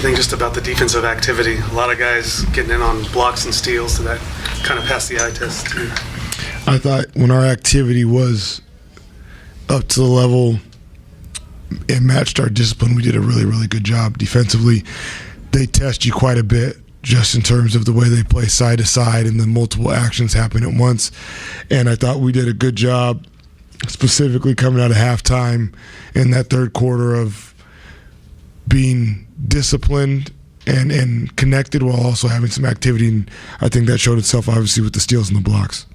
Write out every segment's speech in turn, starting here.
think just about the defensive activity? A lot of guys getting in on blocks and steals, so that kind of passed the eye test too. I thought when our activity was up to the level it matched our discipline, we did a really, really good job defensively. They test you quite a bit just in terms of the way they play side to side and the multiple actions happen at once. And I thought we did a good job specifically coming out of halftime in that third quarter of being disciplined and connected while also having some activity. And I think that showed itself obviously with the steals and the blocks.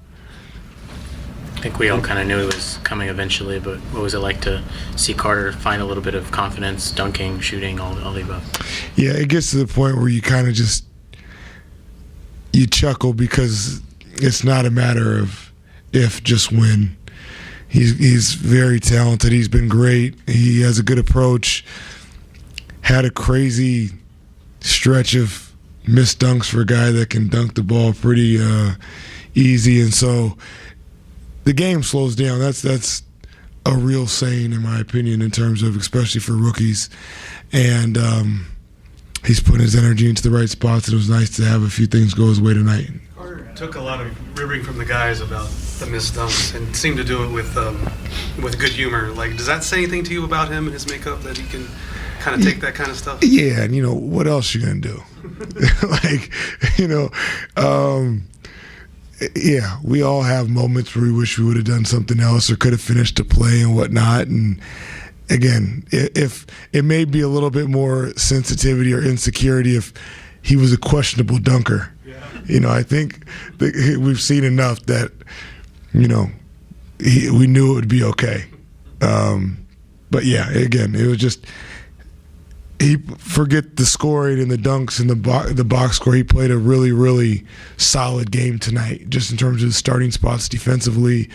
I think we all kind of knew it was coming eventually, but what was it like to see Carter find a little bit of confidence, dunking, shooting, all the above? Yeah, it gets to the point where you kind of just you chuckle because it's not a matter of if, just when. He's very talented. He's been great. He has a good approach. Had a crazy stretch of missed dunks for a guy that can dunk the ball pretty easy, and so the game slows down. That's a real saying in my opinion in terms of especially for rookies. And he's putting his energy into the right spots, and it was nice to have a few things go his way tonight. Carter took a lot of ribbing from the guys about the missed dunks and seemed to do it with good humor. Like, does that say anything to you about him and his makeup, that he can kind of take that kind of stuff? Yeah, and what else you gonna do? Yeah, we all have moments where we wish we would have done something else or could have finished the play and whatnot. And again, if it may be a little bit more sensitivity or insecurity if he was a questionable dunker. Yeah. I think we've seen enough that, we knew it would be okay. But yeah, again, it was just forget the scoring and the dunks and the box score. He played a really, really solid game tonight, just in terms of the starting spots defensively,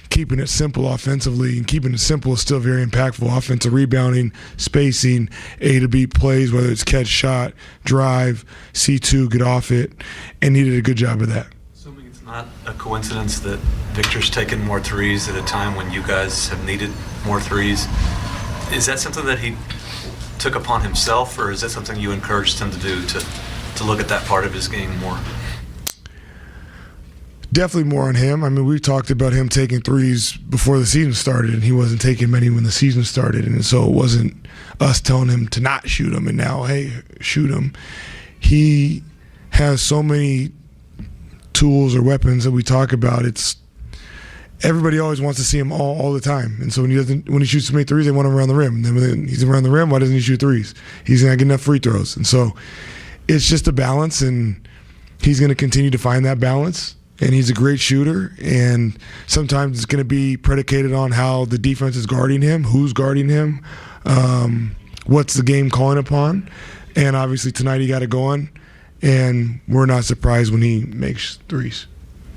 keeping it simple offensively, and keeping it simple is still very impactful. Offensive rebounding, spacing, A to B plays, whether it's catch, shot, drive, C2, get off it, and he did a good job of that. Assuming it's not a coincidence that Victor's taken more threes at a time when you guys have needed more threes, is that something that he took upon himself, or is that something you encouraged him to do, to look at that part of his game more? Definitely more on him. I mean, we talked about him taking threes before the season started, and he wasn't taking many when the season started. And so it wasn't us telling him to not shoot them and now, hey, shoot them. He has so many tools or weapons that we talk about. Everybody always wants to see him all the time. And so when he shoots so many threes, they want him around the rim. And then when he's around the rim, why doesn't he shoot threes? He's not getting enough free throws. And so it's just a balance, and he's going to continue to find that balance. And he's a great shooter, and sometimes it's going to be predicated on how the defense is guarding him, who's guarding him, what's the game calling upon. And obviously tonight he got it going, and we're not surprised when he makes threes.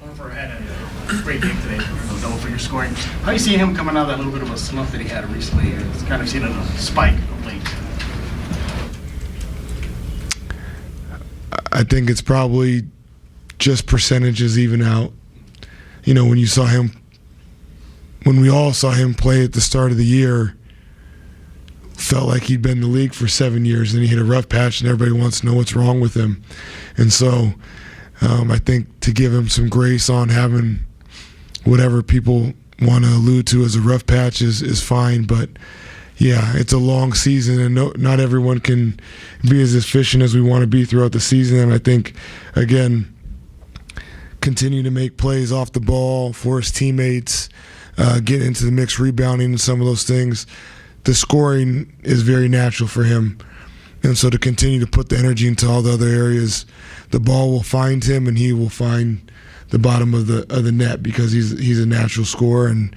Oliver had a great game today, double-figure scoring. How do you see him coming out of that little bit of a slump that he had recently? It's kind of seen a spike of late. I think it's probably just percentages even out. When you saw him, when we all saw him play at the start of the year, felt like he'd been in the league for 7 years, and he hit a rough patch, and everybody wants to know what's wrong with him. And so I think to give him some grace on having whatever people want to allude to as a rough patch is fine. But yeah, it's a long season, and not everyone can be as efficient as we want to be throughout the season. And I think, again, continue to make plays off the ball for his teammates, get into the mix, rebounding and some of those things. The scoring is very natural for him. And so to continue to put the energy into all the other areas, the ball will find him, and he will find the bottom of the net because he's a natural scorer. And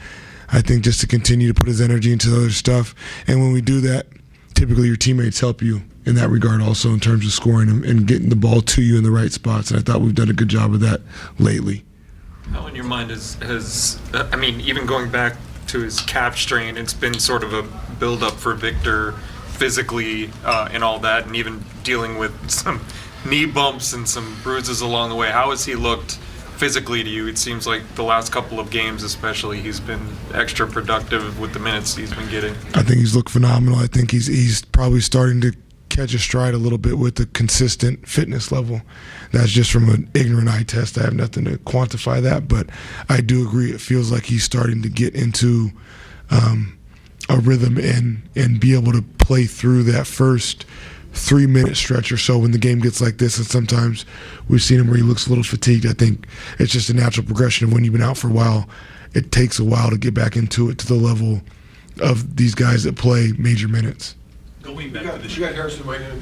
I think just to continue to put his energy into the other stuff. And when we do that, typically your teammates help you in that regard also in terms of scoring and getting the ball to you in the right spots. And I thought we've done a good job of that lately. How in your mind even going back to his calf strain, it's been sort of a build-up for Victor physically and all that, and even dealing with some knee bumps and some bruises along the way. How has he looked physically to you? It seems like the last couple of games especially, he's been extra productive with the minutes he's been getting. I think he's looked phenomenal. I think he's probably starting to catch a stride a little bit with the consistent fitness level. That's just from an ignorant eye test. I have nothing to quantify that, but I do agree. It feels like he's starting to get into a rhythm and be able to play through that first 3-minute stretch or so when the game gets like this. And sometimes we've seen him where he looks a little fatigued. I think it's just a natural progression of when you've been out for a while. It takes a while to get back into it to the level of these guys that play major minutes. Going back to the... You got Harrison right in.